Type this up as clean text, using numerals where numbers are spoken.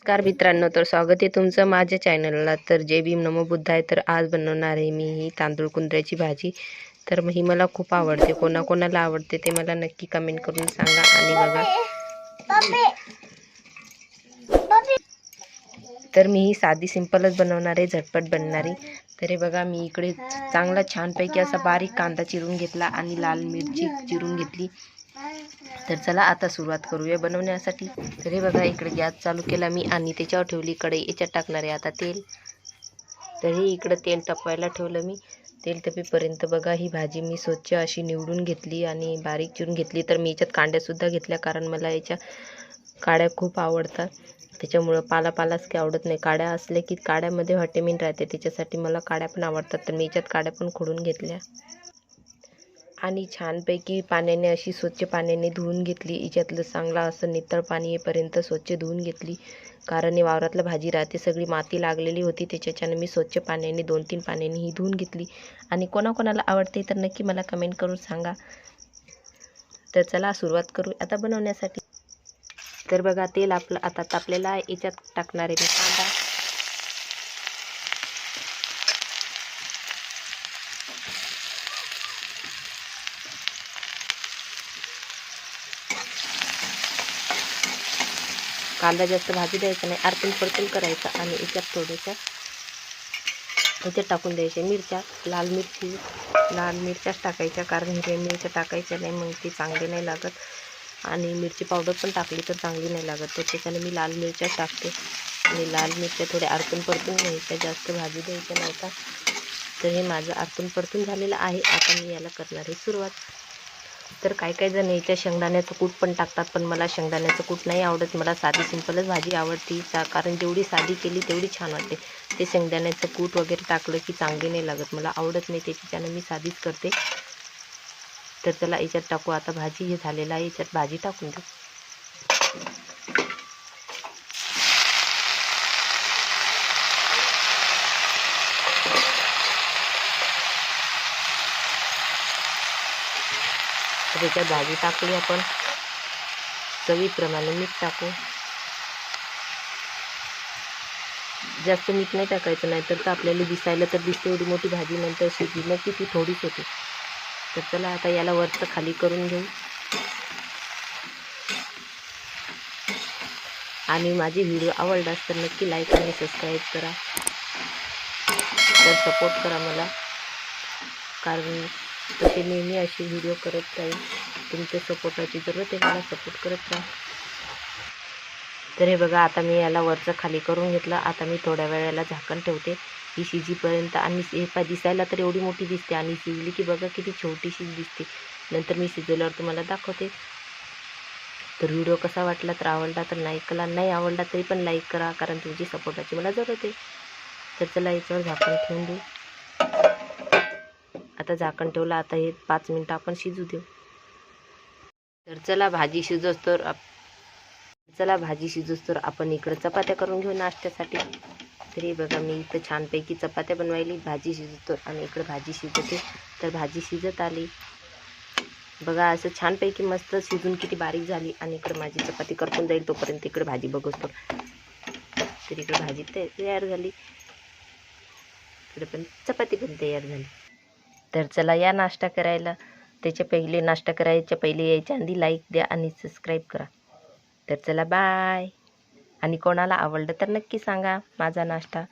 नमस्कार मित्रांनो, तर स्वागत आहे तुमचं माझ्या चॅनलला. तर जय भीम नमो बुद्धाय. तर आज बनवणार आहे मी ही तांदूळ कुंद्र्याची भाजी. तर ही मला खूप आवडते. कोणाकोणाला आवडते ते मला नक्की कमेंट करून सांगा. आणि बघा, तर मी ही साधी सिंपलच बनवणार आहे, झटपट बनणारी. तर हे बघा, मी इकडे चांगला छानपैकी असा बारीक कांदा चिरून घेतला आणि लाल मिरची चिरून घेतली. तर चला आता सुरुवात करूया बनवण्यासाठी. तर हे बघा, इकडे गॅस चालू केला मी आणि त्याच्यावर ठेवली कढई. याच्यात टाकणार आहे आता तेल. तरी इकडे तेल तापवायला ठेवलं मी. तेल तापेपर्यंत बघा, ही भाजी मी स्वच्छ अशी निवडून घेतली आणि बारीक चिरून घेतली. तर मी याच्यात कांड्यासुद्धा घेतल्या, कारण मला याच्या काड्या खूप आवडतात. त्याच्यामुळं पालाच काही आवडत नाही. काड्या असल्या की काड्यामध्ये व्हिटॅमिन राहते, त्याच्यासाठी मला काड्या पण आवडतात. तर मी याच्यात काड्या पण खोडून घेतल्या आणि छानपैकी पाण्याने अशी स्वच्छ पाण्याने धुवून घेतली. याच्यातलं चांगला असं नितळ पाणी येईपर्यंत स्वच्छ धुवून घेतली, कारण ही वावरातलं भाजी राहते, सगळी माती लागलेली होती. त्याच्याने मी स्वच्छ पाण्याने 2-3 पाण्याने ही धुवून घेतली. आणि कोणाकोणाला आवडते तर नक्की मला कमेंट करून सांगा. तर चला सुरुवात करू आता बनवण्यासाठी. तर बघा, तेल आपलं आता तापलेलं आहे. याच्यात टाकणार आहे मी कांदा. कांदा जास्त भाजी द्यायचा नाही, आरतून परतून करायचा. आणि याच्यात थोड्याशा याच्यात टाकून द्यायच्या मिरच्या. लाल मिरच्याच टाकायच्या, कारण हिरव्या मिरच्या टाकायच्या नाही, मग ती चांगली नाही लागत. आणि मिरची पावडर पण टाकली तर चांगली नाही लागत. तर त्याच्याने मी लाल मिरच्याच टाकते. आणि लाल मिरच्या थोड्या आरतून परतून घ्यायच्या, जास्त भाजी द्यायच्या नाही का. तर हे माझं आरतून परतून झालेलं आहे. आता मी याला करणार आहे सुरुवात. तर काही जण याच्या शेंगदाण्याचं कूट पण टाकतात, पण मला शेंगदाण्याचं कूट नाही आवडत. मला साधी सिंपलच भाजी आवडते, कारण जेवढी साधी केली तेवढी छान वाटते. ते शेंगदाण्याचं कूट वगैरे टाकलं की चांगली नाही लागत, मला आवडत नाही. त्याच्याने मी साधीच करते. तर चला याच्यात टाकू आता भाजी. हे झालेलं आहे, याच्यात भाजी टाकून देऊ. तर याच्यात भाजी टाकली आपण. चवीप्रमाणे मीठ टाकू. जास्त मीठ नाही टाकायचं, नाही तर आपल्याला दिसायला तर दिसते एवढी मोठी भाजी, नंतर शिजली की ती थोडीच होते. तर चला आता याला वरचं खाली करून घेऊ. आणि माझे व्हिडिओ आवडलास तर नक्की लाईक आणि सबस्क्राईब करा. तर सपोर्ट करा मला, कारण तसे नेहमी असे व्हिडिओ करत राहील. तुमच्या सपोर्टाची जरूरत आहे, मला सपोर्ट करत राहा. तर हे बघा, आता मी याला वरचं खाली करून घेतलं. आता मी थोड्या वेळेला झाकण ठेवते ही शिजीपर्यंत. आणि हे दिसायला तर एवढी मोठी दिसते, आणि शिजली की बघा किती छोटीशी दिसते. नंतर मी शिजवल्यावर तुम्हाला दाखवते. तर व्हिडिओ कसा वाटला, तर आवडला तर लाईक करा, नाही आवडला तरी पण लाईक करा, कारण तुमची सपोर्टाची मला जरूरत आहे. तर चला याच्यावर झाकण ठेवून देऊ. आता झाकण ठेवलं. आता हे 5 मिनटं आपण शिजू देऊ. तर चला भाजी शिजोस तर आपण इकडं चपात्या करून घेऊ नाश्त्यासाठी. तरी बघा, मी इथं छानपैकी चपात्या बनवायली, भाजी शिजतो आणि इकडं भाजी शिजते. तर भाजी शिजत आली बघा, असं छानपैकी मस्त शिजून किती बारीक झाली. आणि इकडं माझी चपाती करपून जाईल तोपर्यंत इकडे भाजी बघतो. तर इकडे भाजी तयार झाली, इकडे पण चपाती पण तयार झाली. तर चला या नाश्ता करायला. नाश्ता करायच्या पहिले यायच्या आधी लाईक द्या आणि सबस्क्राईब करा. तर चला बाय. आणि कोणाला आवडलं तर नक्की सांगा माझा नाश्ता.